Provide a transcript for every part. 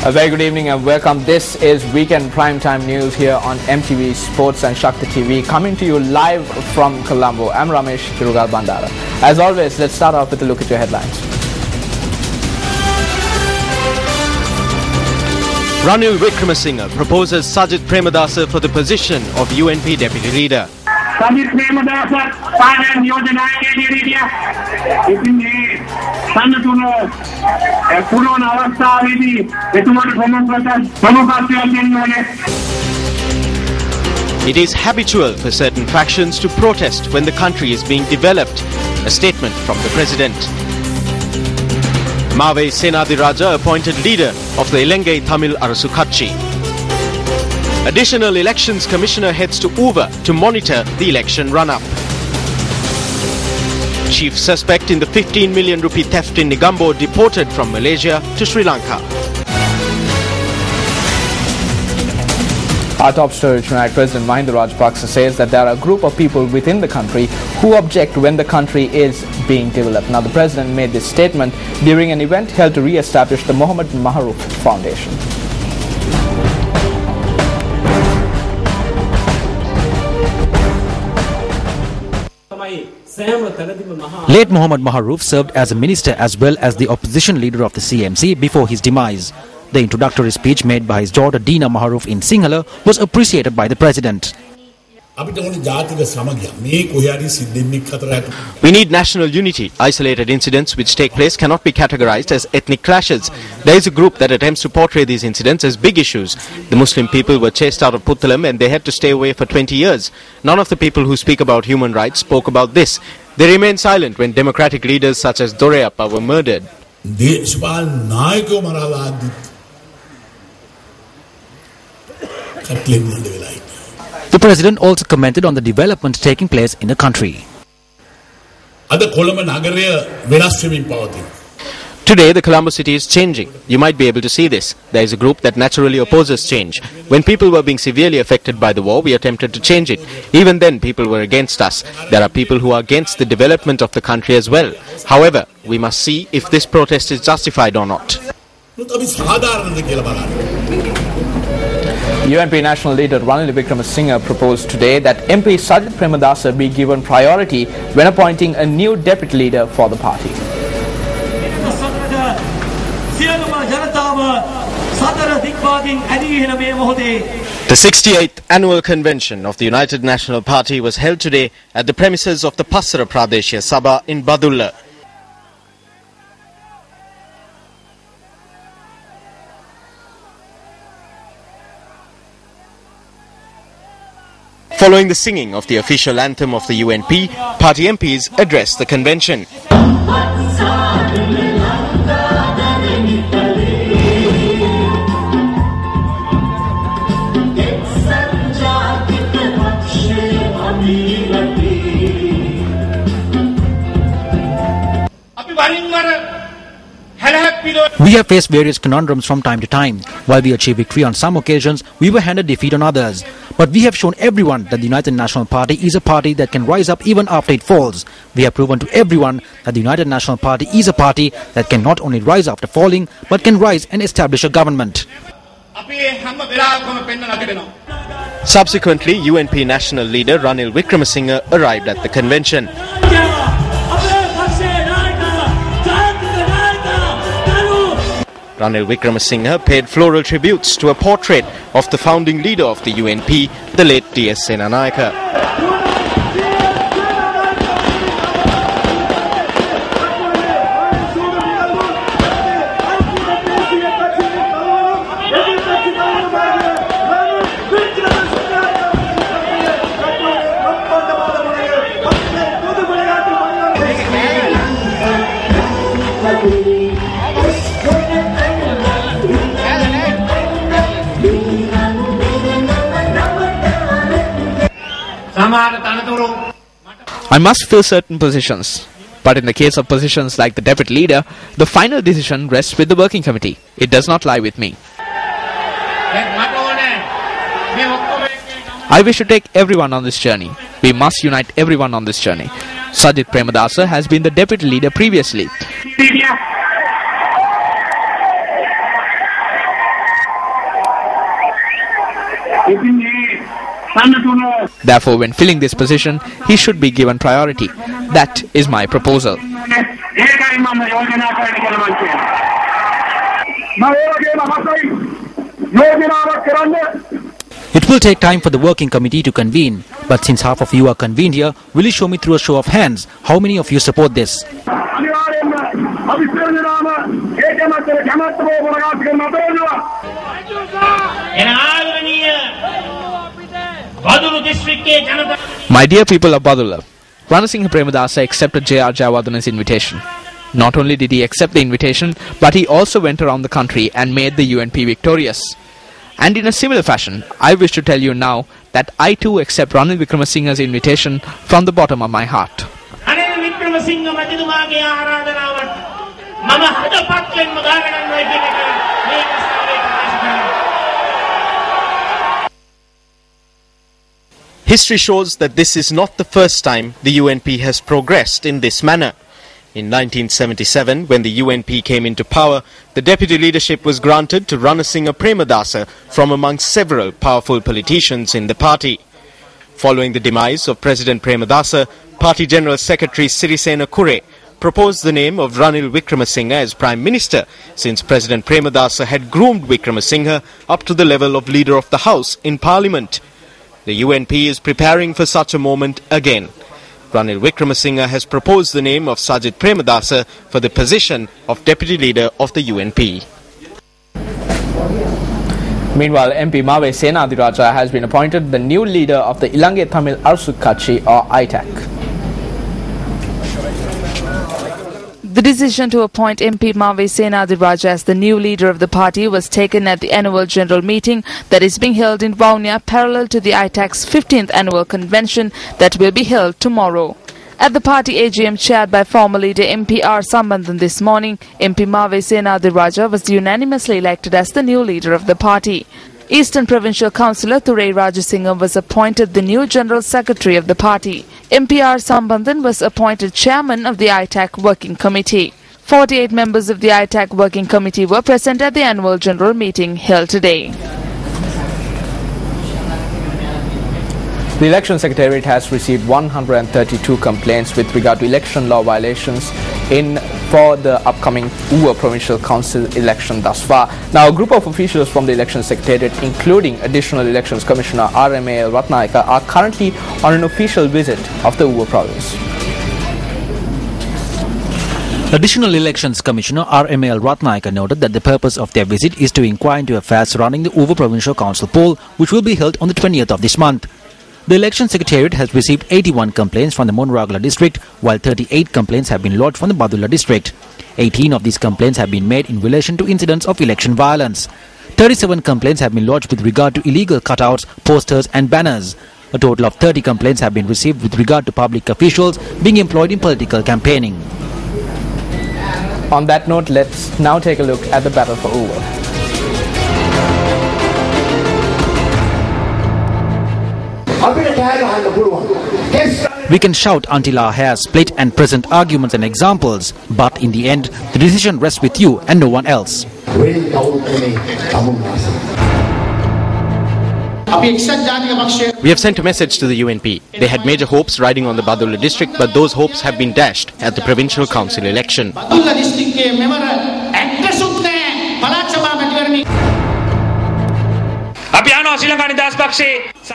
A very good evening and welcome. This is Weekend Primetime News here on MTV Sports and Shakti TV, coming to you live from Colombo. I'm Ramesh Tirugal Bandara. As always, let's start off with a look at your headlines. Ranil Wickremesinghe proposes Sajith Premadasa for the position of UNP Deputy Leader. Sajith Premadasa, Paran Yojana Area. It is habitual for certain factions to protest when the country is being developed. A statement from the President. Mave Senadiraja appointed leader of the Ilangai Tamil Arasu Katchi. Additional Elections Commissioner heads to Uva to monitor the election run-up. Chief suspect in the 15 million rupee theft in Negombo deported from Malaysia to Sri Lanka. Our top story tonight, President Mahinda Rajapaksa says that there are a group of people within the country who object when the country is being developed. Now, the President made this statement during an event held to re-establish the Mohammed Maharouf Foundation. Late Mohammed Maharouf served as a minister as well as the opposition leader of the CMC before his demise. The introductory speech made by his daughter Dina Maharouf in Sinhala was appreciated by the President. We need national unity. Isolated incidents which take place cannot be categorized as ethnic clashes. There is a group that attempts to portray these incidents as big issues. The Muslim people were chased out of Puttalam and they had to stay away for 20 years. None of the people who speak about human rights spoke about this. They remained silent when democratic leaders such as Dorayappa were murdered. The President also commented on the development taking place in the country. Today, the Colombo city is changing. You might be able to see this. There is a group that naturally opposes change. When people were being severely affected by the war, we attempted to change it. Even then, people were against us. There are people who are against the development of the country as well. However, we must see if this protest is justified or not. UNP National Leader Ranil Wickremesinghe proposed today that MP Sajith Premadasa be given priority when appointing a new deputy leader for the party. The 68th annual convention of the United National Party was held today at the premises of the Passara Pradeshya Sabha in Badulla. Following the singing of the official anthem of the UNP, party MPs addressed the convention. We have faced various conundrums from time to time. While we achieve victory on some occasions, we were handed defeat on others. But we have shown everyone that the United National Party is a party that can rise up even after it falls. We have proven to everyone that the United National Party is a party that can not only rise after falling, but can rise and establish a government. Subsequently, UNP National Leader Ranil Wickremesinghe arrived at the convention. Ranil Wickremesinghe paid floral tributes to a portrait of the founding leader of the UNP, the late D.S. Senanayake. I must fill certain positions, but in the case of positions like the deputy leader, the final decision rests with the working committee. It does not lie with me. I wish to take everyone on this journey. We must unite everyone on this journey. Sajith Premadasa has been the deputy leader previously. Therefore, when filling this position, he should be given priority. That is my proposal. It will take time for the working committee to convene, but since half of you are convened here, will you show me through a show of hands how many of you support this? My dear people of Badulla, Ranasinghe Premadasa accepted J.R. Jayawardena's invitation. Not only did he accept the invitation, but he also went around the country and made the UNP victorious. And in a similar fashion, I wish to tell you now that I too accept Ranil Wickramasinghe's invitation from the bottom of my heart. History shows that this is not the first time the UNP has progressed in this manner. In 1977, when the UNP came into power, the deputy leadership was granted to Ranasinghe Premadasa from amongst several powerful politicians in the party. Following the demise of President Premadasa, Party General Secretary Sirisena Kure proposed the name of Ranil Wickramasinghe as Prime Minister, since President Premadasa had groomed Wickramasinghe up to the level of Leader of the House in Parliament. The UNP is preparing for such a moment again. Ranil Wickramasinghe has proposed the name of Sajith Premadasa for the position of Deputy Leader of the UNP. Meanwhile, MP Mave Senadiraja has been appointed the new leader of the Ilange Tamil Arsu Katchi or ITAC. The decision to appoint MP Mave Senadiraja as the new leader of the party was taken at the annual general meeting that is being held in Vaunia, parallel to the ITAC's 15th annual convention that will be held tomorrow. At the party AGM chaired by former leader MP R. Sambandhan this morning, MP Mave Senadiraja was unanimously elected as the new leader of the party. Eastern Provincial Councillor Thurai Rajasinghe was appointed the new General Secretary of the party. MP R. Sambandhan was appointed Chairman of the ITAC Working Committee. 48 members of the ITAC Working Committee were present at the annual general meeting held today. The Election Secretariat has received 132 complaints with regard to election law violations for the upcoming UWA Provincial Council election thus far. Now, a group of officials from the Election Secretariat, including Additional Elections Commissioner RMAL Ratnayaka, are currently on an official visit of the UWA province. Additional Elections Commissioner RMAL Ratnayaka noted that the purpose of their visit is to inquire into affairs surrounding the UWA Provincial Council poll, which will be held on the 20th of this month. The Election Secretariat has received 81 complaints from the Monragala district, while 38 complaints have been lodged from the Badulla district. 18 of these complaints have been made in relation to incidents of election violence. 37 complaints have been lodged with regard to illegal cutouts, posters and banners. A total of 30 complaints have been received with regard to public officials being employed in political campaigning. On that note, let's now take a look at the battle for UWA. We can shout until our hair split and present arguments and examples, but in the end, the decision rests with you and no one else. We have sent a message to the UNP. They had major hopes riding on the Badulla district, but those hopes have been dashed at the provincial council election.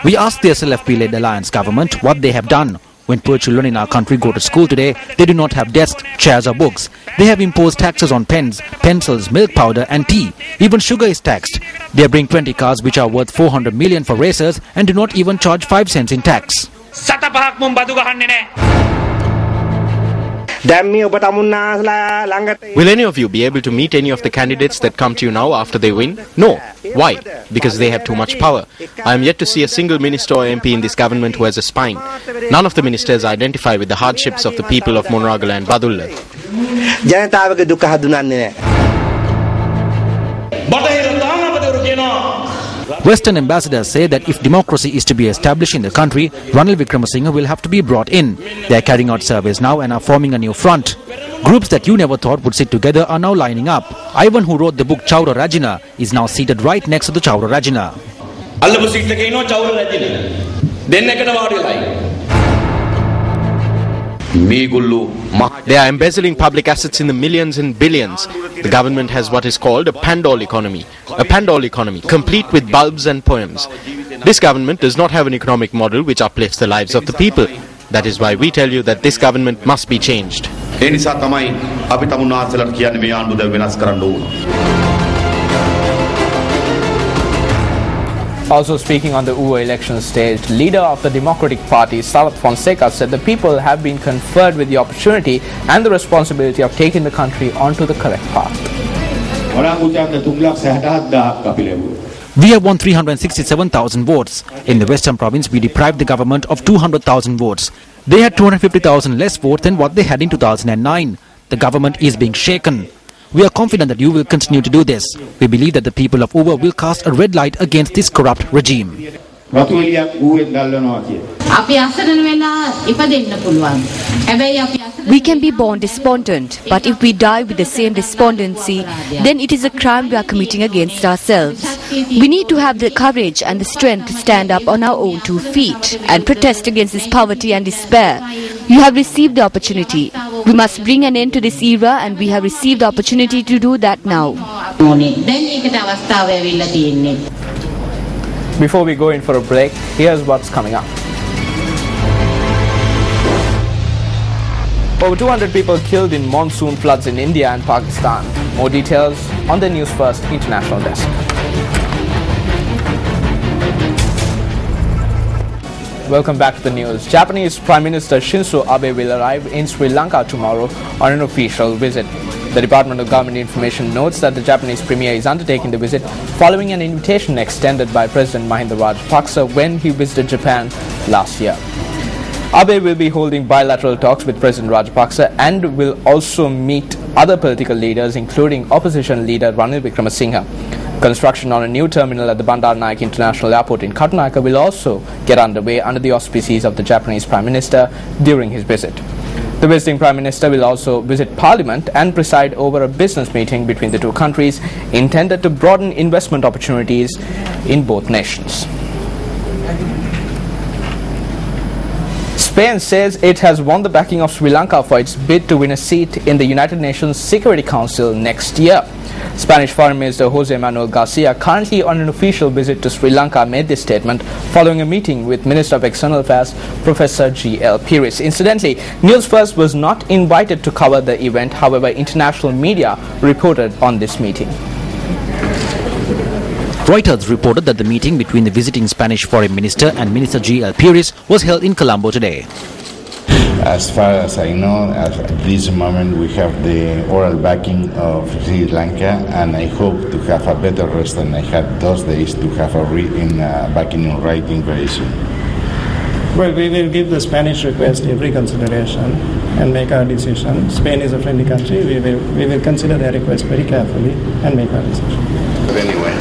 We asked the SLFP-led alliance government what they have done. When poor children in our country go to school today, they do not have desks, chairs or books. They have imposed taxes on pens, pencils, milk powder and tea. Even sugar is taxed. They bring 20 cars which are worth 400 million for racers and do not even charge 5 cents in tax. Will any of you be able to meet any of the candidates that come to you now after they win? No. Why? Because they have too much power. I am yet to see a single minister or MP in this government who has a spine. None of the ministers identify with the hardships of the people of Monragala and Badulla. Western ambassadors say that if democracy is to be established in the country, Ranil Wickramasinghe will have to be brought in. They are carrying out surveys now and are forming a new front. Groups that you never thought would sit together are now lining up. Ivan, who wrote the book Chaura Rajina, is now seated right next to the Chaura Rajina. අල්ලපු seat එකේ ඉනෝ චවුල නැතිනේ. දෙන්න එකට වාඩි වෙලායි. They are embezzling public assets in the millions and billions. The government has what is called a Pandol economy. A Pandol economy, complete with bulbs and poems. This government does not have an economic model which uplifts the lives of the people. That is why we tell you that this government must be changed. Also speaking on the UA election stage, leader of the Democratic Party, Salat Fonseca, said the people have been conferred with the opportunity and the responsibility of taking the country onto the correct path. We have won 367,000 votes. In the Western Province, we deprived the government of 200,000 votes. They had 250,000 less votes than what they had in 2009. The government is being shaken. We are confident that you will continue to do this. We believe that the people of Uva will cast a red light against this corrupt regime. We can be born despondent, but if we die with the same despondency, then it is a crime we are committing against ourselves. We need to have the courage and the strength to stand up on our own 2 feet and protest against this poverty and despair. You have received the opportunity. We must bring an end to this era, and we have received the opportunity to do that now. Before we go in for a break, here's what's coming up. Over 200 people killed in monsoon floods in India and Pakistan. More details on the Newsfirst International Desk. Welcome back to the news. Japanese Prime Minister Shinzo Abe will arrive in Sri Lanka tomorrow on an official visit. The Department of Government Information notes that the Japanese Premier is undertaking the visit following an invitation extended by President Mahinda Rajapaksa when he visited Japan last year. Abe will be holding bilateral talks with President Rajapaksa and will also meet other political leaders, including opposition leader Ranil Wickremesinghe. Construction on a new terminal at the Bandaranaike International Airport in Katunayake will also get underway under the auspices of the Japanese Prime Minister during his visit. The visiting Prime Minister will also visit Parliament and preside over a business meeting between the two countries intended to broaden investment opportunities in both nations. Spain says it has won the backing of Sri Lanka for its bid to win a seat in the United Nations Security Council next year. Spanish Foreign Minister José Manuel Garcia, currently on an official visit to Sri Lanka, made this statement following a meeting with Minister of External Affairs Professor G.L. Pires. Incidentally, Newsfirst was not invited to cover the event. However, international media reported on this meeting. Reuters reported that the meeting between the visiting Spanish Foreign Minister and Minister G.L. Pires was held in Colombo today. As far as I know, at this moment we have the oral backing of Sri Lanka, and I hope to have a better rest than I had those days to have a backing in writing very soon. Well, we will give the Spanish request every consideration and make our decision. Spain is a friendly country. We will consider their request very carefully and make our decision. Anyway.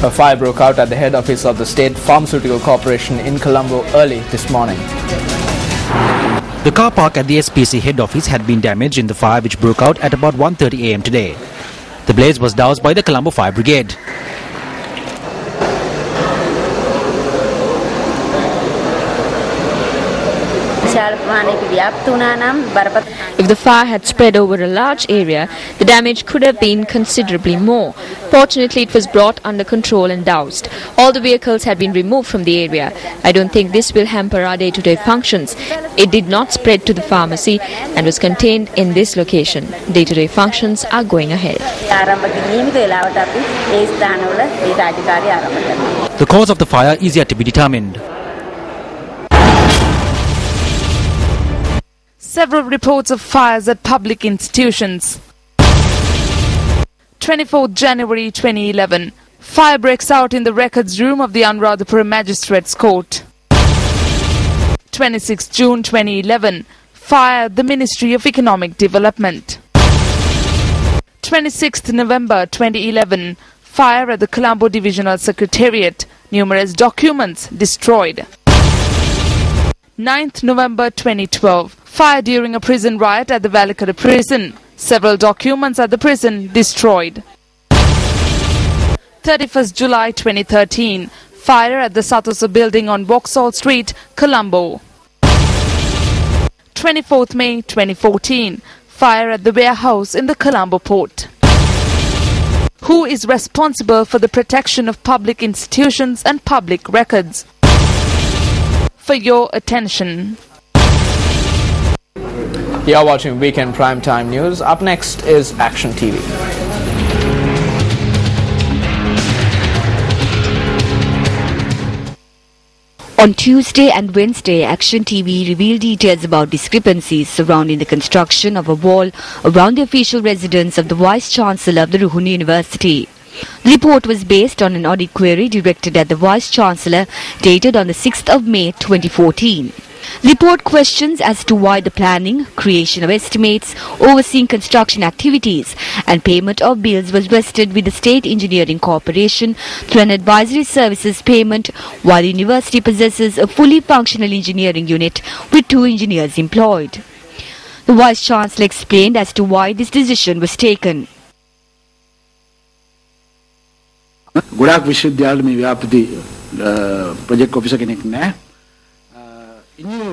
A fire broke out at the head office of the State Pharmaceutical Corporation in Colombo early this morning. The car park at the SPC head office had been damaged in the fire which broke out at about 1:30 a.m. today. The blaze was doused by the Colombo Fire Brigade. If the fire had spread over a large area, the damage could have been considerably more. Fortunately, it was brought under control and doused. All the vehicles had been removed from the area. I don't think this will hamper our day-to-day functions. It did not spread to the pharmacy and was contained in this location. Day-to-day functions are going ahead. The cause of the fire is yet to be determined. Several reports of fires at public institutions. 24th January 2011. Fire breaks out in the records room of the Anuradhapura Magistrates Court. 26th June 2011. Fire at the Ministry of Economic Development. 26th November 2011. Fire at the Colombo Divisional Secretariat. Numerous documents destroyed. 9th November 2012. Fire during a prison riot at the Valikada prison. Several documents at the prison destroyed. 31st July 2013. Fire at the Satosa building on Vauxhall Street, Colombo. 24th May 2014. Fire at the warehouse in the Colombo port. Who is responsible for the protection of public institutions and public records? For your attention. You're watching Weekend Primetime News. Up next is Action TV. On Tuesday and Wednesday, Action TV revealed details about discrepancies surrounding the construction of a wall around the official residence of the Vice-Chancellor of the Ruhuni University. The report was based on an audit query directed at the Vice-Chancellor dated on the 6th of May 2014. The report questions as to why the planning, creation of estimates, overseeing construction activities and payment of bills was vested with the State Engineering Corporation through an advisory services payment, while the university possesses a fully functional engineering unit with 2 engineers employed. The Vice-Chancellor explained as to why this decision was taken. ගොඩක් විශ්වවිද්‍යාල මේ ව්‍යාපෘති project officer කෙනෙක් නැහැ.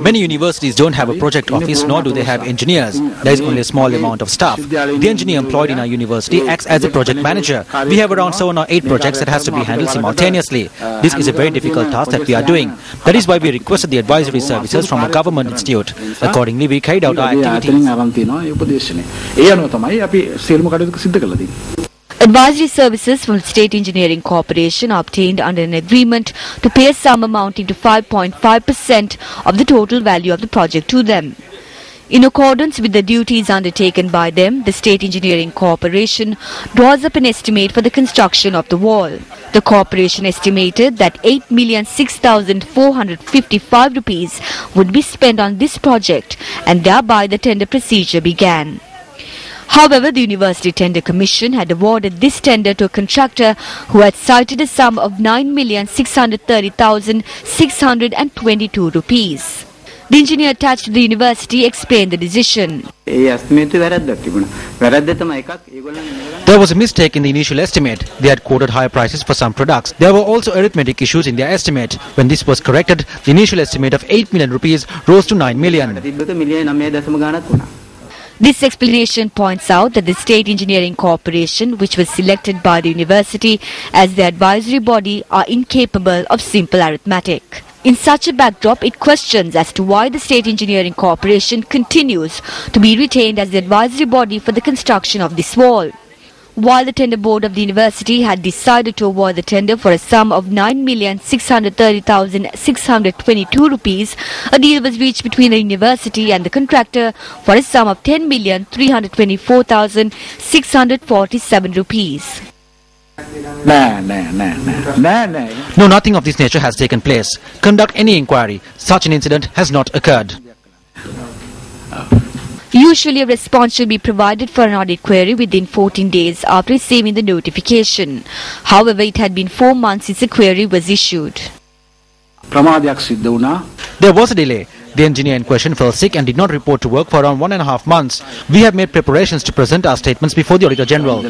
Many universities don't have a project office, nor do they have engineers. There is only a small amount of staff. The engineer employed in our university acts as a project manager. We have around 7 or 8 projects that has to be handled simultaneously. This is a very difficult task that we are doing. That is why we requested the advisory services from a government institute. Accordingly, we carried out our activities. Advisory services from the State Engineering Corporation are obtained under an agreement to pay a sum amounting to 5.5% of the total value of the project to them. In accordance with the duties undertaken by them, the State Engineering Corporation draws up an estimate for the construction of the wall. The corporation estimated that 8,06,455 rupees would be spent on this project, and thereby the tender procedure began. However, the University Tender Commission had awarded this tender to a contractor who had cited a sum of 9,630,622 rupees. The engineer attached to the university explained the decision. There was a mistake in the initial estimate. They had quoted higher prices for some products. There were also arithmetic issues in their estimate. When this was corrected, the initial estimate of 8 million rupees rose to 9 million. This explanation points out that the State Engineering Corporation, which was selected by the university as the advisory body, are incapable of simple arithmetic. In such a backdrop, it questions as to why the State Engineering Corporation continues to be retained as the advisory body for the construction of this wall. While the tender board of the university had decided to award the tender for a sum of 9,630,622 rupees, a deal was reached between the university and the contractor for a sum of 10,324,647 rupees. No, nothing of this nature has taken place. Conduct any inquiry. Such an incident has not occurred. Usually, a response should be provided for an audit query within 14 days after receiving the notification. However, it had been 4 months since the query was issued. There was a delay. The engineer in question fell sick and did not report to work for around 1.5 months. We have made preparations to present our statements before the Auditor General.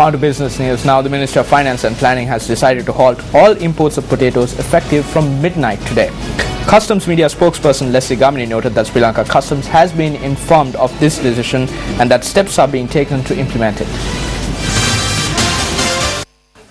On to business news now. The Minister of Finance and Planning has decided to halt all imports of potatoes effective from midnight today. Customs media spokesperson Leslie Gamini noted that Sri Lanka Customs has been informed of this decision and that steps are being taken to implement it.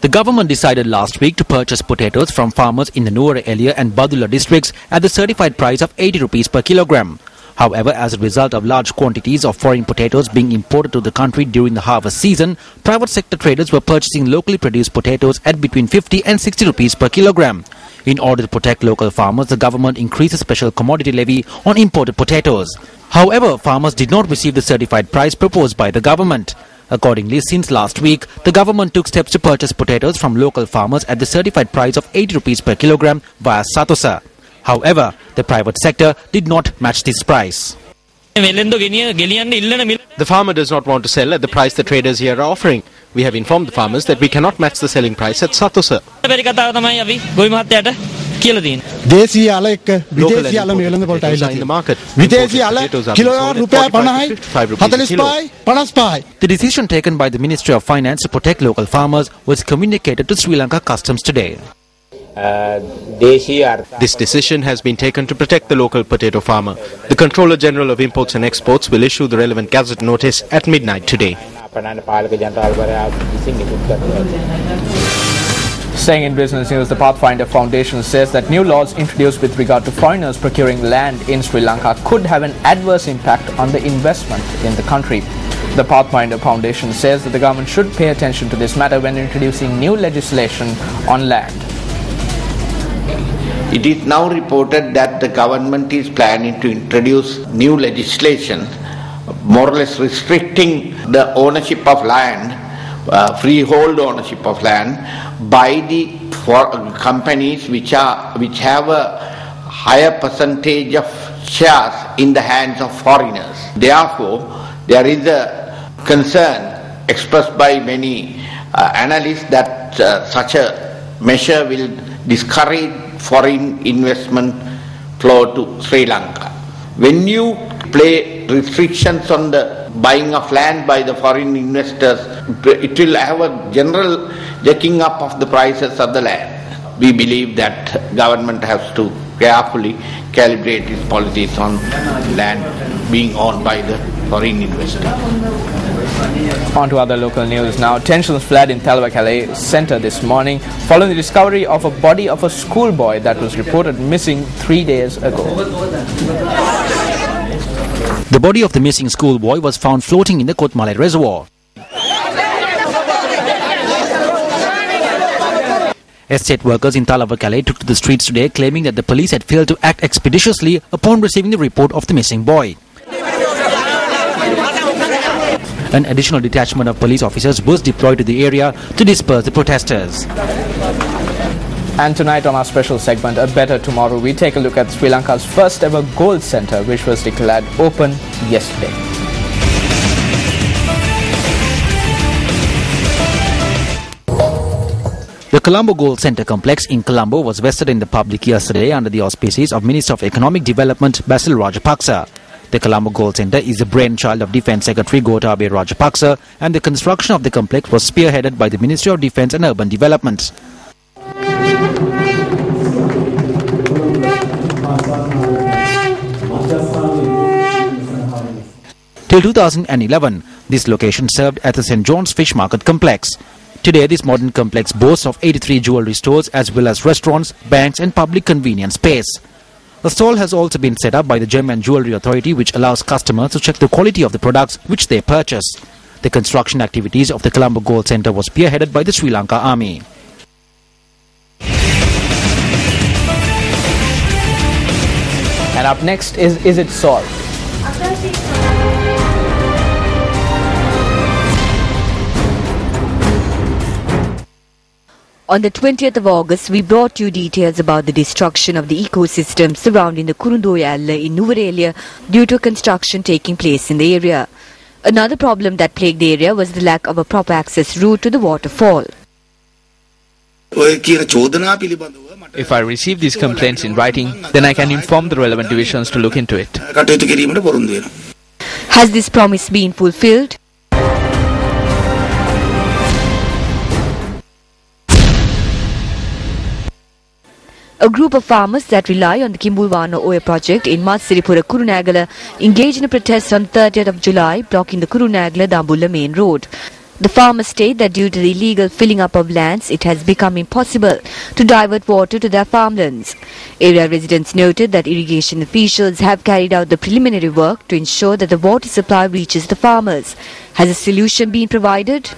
The government decided last week to purchase potatoes from farmers in the Nuwara Eliya and Badula districts at the certified price of 80 rupees per kilogram. However, as a result of large quantities of foreign potatoes being imported to the country during the harvest season, private sector traders were purchasing locally produced potatoes at between 50 and 60 rupees per kilogram. In order to protect local farmers, the government increased a special commodity levy on imported potatoes. However, farmers did not receive the certified price proposed by the government. Accordingly, since last week, the government took steps to purchase potatoes from local farmers at the certified price of 80 rupees per kilogram via Satosa. However, the private sector did not match this price. The farmer does not want to sell at the price the traders here are offering. We have informed the farmers that we cannot match the selling price at Satosa. කියලා තියෙනවා. දේශීය අල එක්ක විදේශීය අල මෙලඳ පොළට ඇවිල්ලා in the market. විදේශීය අල කිලෝ රුපියල් 50යි 45යි 55යි. The decision taken by the Ministry of Finance to protect local farmers was communicated to Sri Lanka Customs today. This decision has been taken to protect the local potato farmer. The Controller General of Imports and Exports will issue the relevant gazette notice at midnight today. Staying in business news, the Pathfinder Foundation says that new laws introduced with regard to foreigners procuring land in Sri Lanka could have an adverse impact on the investment in the country. The Pathfinder Foundation says that the government should pay attention to this matter when introducing new legislation on land. It is now reported that the government is planning to introduce new legislation, more or less restricting the ownership of land, freehold ownership of land, by the companies which have a higher percentage of shares in the hands of foreigners. Therefore, there is a concern expressed by many analysts that such a measure will discourage foreign investment flow to Sri Lanka. When you play restrictions on the buying of land by the foreign investors, it will have a general jacking up of the prices of the land. We believe that government has to carefully calibrate its policies on land being owned by the foreign investors. On to other local news now. Tensions fled in Talwakale Centre this morning following the discovery of a body of a schoolboy that was reported missing 3 days ago. The body of the missing schoolboy was found floating in the Kotmale reservoir. Estate workers in Talwakale took to the streets today claiming that the police had failed to act expeditiously upon receiving the report of the missing boy. An additional detachment of police officers was deployed to the area to disperse the protesters. And tonight on our special segment, A Better Tomorrow, we take a look at Sri Lanka's first ever gold centre, which was declared open yesterday. The Colombo Gold Centre complex in Colombo was vested in the public yesterday under the auspices of Minister of Economic Development Basil Rajapaksa. The Colombo Gold Centre is the brainchild of Defence Secretary Gotabaya Rajapaksa, and the construction of the complex was spearheaded by the Ministry of Defence and Urban Development. Till 2011, this location served as the St. John's Fish Market Complex. Today, this modern complex boasts of 83 jewellery stores as well as restaurants, banks and public convenience space. A stall has also been set up by the Gem and Jewellery Authority, which allows customers to check the quality of the products which they purchase. The construction activities of the Colombo Gold Centre was spearheaded by the Sri Lanka Army. And up next is It Solved? On the 20th of August, we brought you details about the destruction of the ecosystem surrounding the Kurundoyalla in Nuvarelia due to construction taking place in the area. Another problem that plagued the area was the lack of a proper access route to the waterfall. If I receive these complaints in writing, then I can inform the relevant divisions to look into it. Has this promise been fulfilled? A group of farmers that rely on the Kimbulwana Oil project in Matsiripura Kurunagala engaged in a protest on 30th of July, blocking the Kurunagala-Dambulla main road. The farmers state that due to the illegal filling up of lands, it has become impossible to divert water to their farmlands. Area residents noted that irrigation officials have carried out the preliminary work to ensure that the water supply reaches the farmers. Has a solution been provided?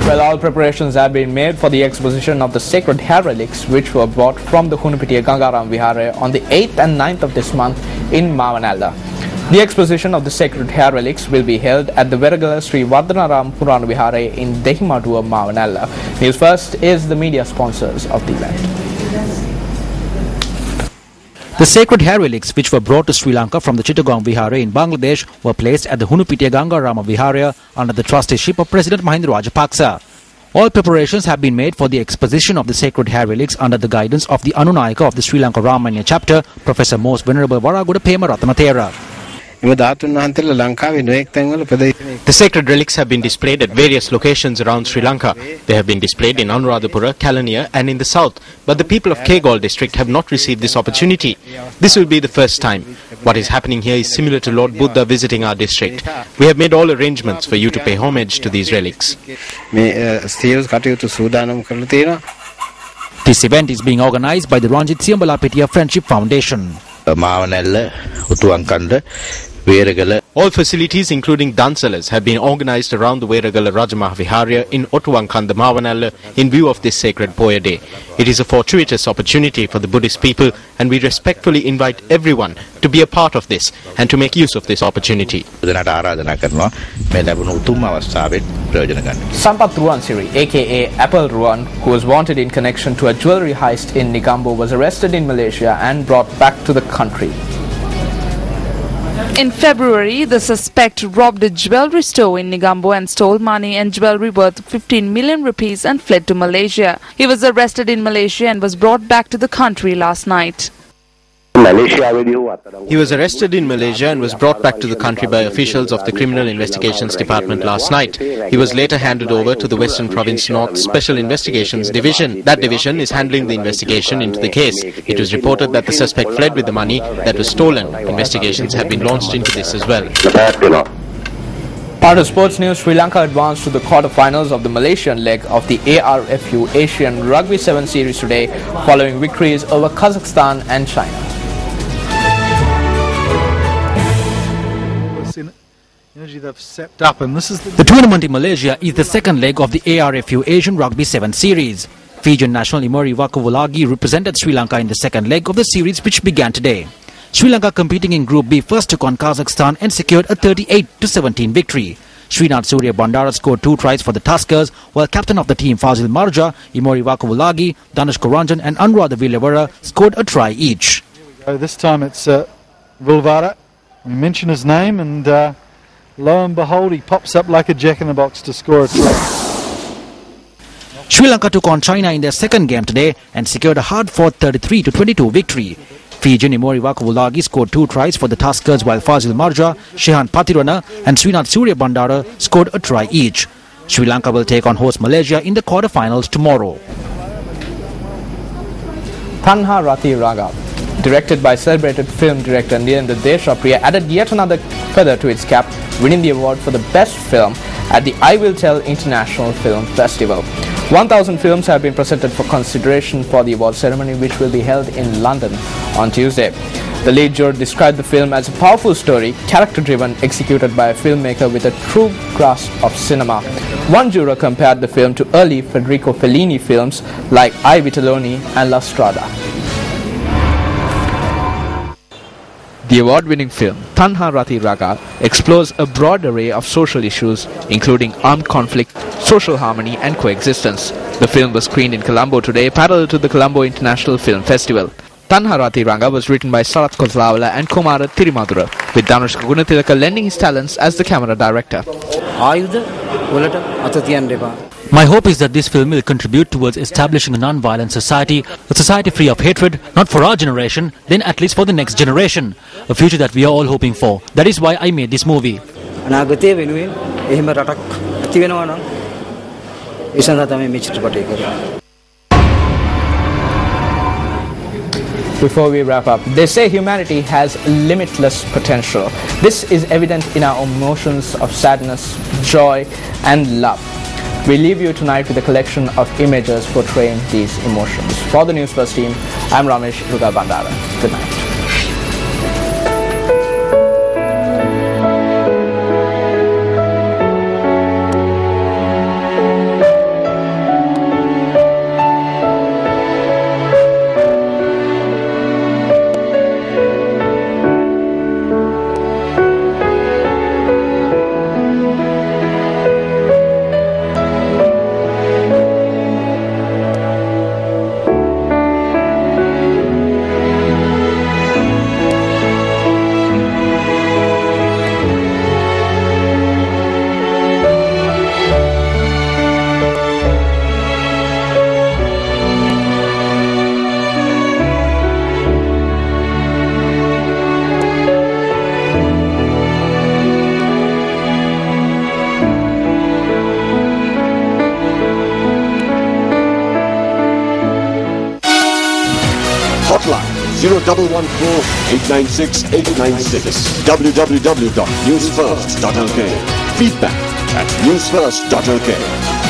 Well, all preparations have been made for the exposition of the sacred hair relics which were brought from the Hunapitiya Gangaram Vihara on the 8th and 9th of this month in Mavanalla. The exposition of the sacred hair relics will be held at the Veragala Sri Vardhanaram Purana Vihara in Dehimatua, Mavanalla. Newsfirst is the media sponsors of the event. The sacred hair relics which were brought to Sri Lanka from the Chittagong Vihara in Bangladesh were placed at the Hunupitiya Ganga Rama Vihara under the trusteeship of President Mahinda Rajapaksa. All preparations have been made for the exposition of the sacred hair relics under the guidance of the Anunayaka of the Sri Lanka Ramanya chapter, Professor Most Venerable Varagoda Pema Ratanathera. The sacred relics have been displayed at various locations around Sri Lanka. They have been displayed in Anuradhapura, Kelaniya and in the south, but the people of Kegalle district have not received this opportunity. This will be the first time. What is happening here is similar to Lord Buddha visiting our district. We have made all arrangements for you to pay homage to these relics. This event is being organized by the Ranjit Siambalapitiya Friendship Foundation. All facilities including dansalas have been organized around the Veragala Rajamahaviharya in Ottuvankanda Mavanalla in view of this sacred Poya Day. It is a fortuitous opportunity for the Buddhist people and we respectfully invite everyone to be a part of this and to make use of this opportunity. Sampath Ruwansiri, aka Apple Ruwan, who was wanted in connection to a jewellery heist in Negombo, was arrested in Malaysia and brought back to the country. In February, the suspect robbed a jewellery store in Negombo and stole money and jewellery worth 15 million rupees and fled to Malaysia. He was arrested in Malaysia and was brought back to the country last night. He was arrested in Malaysia and was brought back to the country by officials of the Criminal Investigations Department last night. He was later handed over to the Western Province North Special Investigations Division. That division is handling the investigation into the case. It was reported that the suspect fled with the money that was stolen. Investigations have been launched into this as well. Part of sports news, Sri Lanka advanced to the quarter-finals of the Malaysian leg of the ARFU Asian Rugby 7 Series today, following victories over Kazakhstan and China. The tournament in Malaysia is the second leg of the ARFU Asian Rugby 7 Series. Fijian national Imari Vakavulagi represented Sri Lanka in the second leg of the series, which began today. Sri Lanka, competing in Group B, first took on Kazakhstan and secured a 38-17 victory. Srinath Surya Bandara scored 2 tries for the Tuskers, while captain of the team Fazil Marja, Imori Vakavulagi, Danush Koranjan and Anuradha Vilavara scored a try each. This time it's Vilvara. We mention his name and lo and behold, he pops up like a jack-in-the-box to score a try. Sri Lanka took on China in their second game today and secured a hard-fought 33-22 victory. Fijian Imori Vakavulagi scored 2 tries for the Tuskers, while Fazil Marja, Shehan Patirana and Srinath Surya Bandara scored a try each. Sri Lanka will take on host Malaysia in the quarter-finals tomorrow. Tanha Rati Raga, directed by celebrated film director Nirendra Deshapriya, added yet another feather to its cap, winning the award for the best film at the I Will Tell International Film Festival. 1,000 films have been presented for consideration for the award ceremony, which will be held in London on Tuesday. The lead juror described the film as a powerful story, character-driven, executed by a filmmaker with a true grasp of cinema. One juror compared the film to early Federico Fellini films like I, Vitelloni and La Strada. The award-winning film Tanha Rati Raga explores a broad array of social issues, including armed conflict, social harmony and coexistence. The film was screened in Colombo today, parallel to the Colombo International Film Festival. Tanha Rati Raga was written by Sarath Kotlawala and Kumara Tirimadura, with Danush Gunatilaka lending his talents as the camera director. My hope is that this film will contribute towards establishing a non-violent society, a society free of hatred, not for our generation, then at least for the next generation, a future that we are all hoping for. That is why I made this movie. Before we wrap up, they say humanity has limitless potential. This is evident in our emotions of sadness, joy and love. We leave you tonight with a collection of images portraying these emotions. For the Newsfirst team, I'm Ramesh Ruga Bandara. Good night. 0114-896-896. www.newsfirst.lk. Feedback at newsfirst.lk.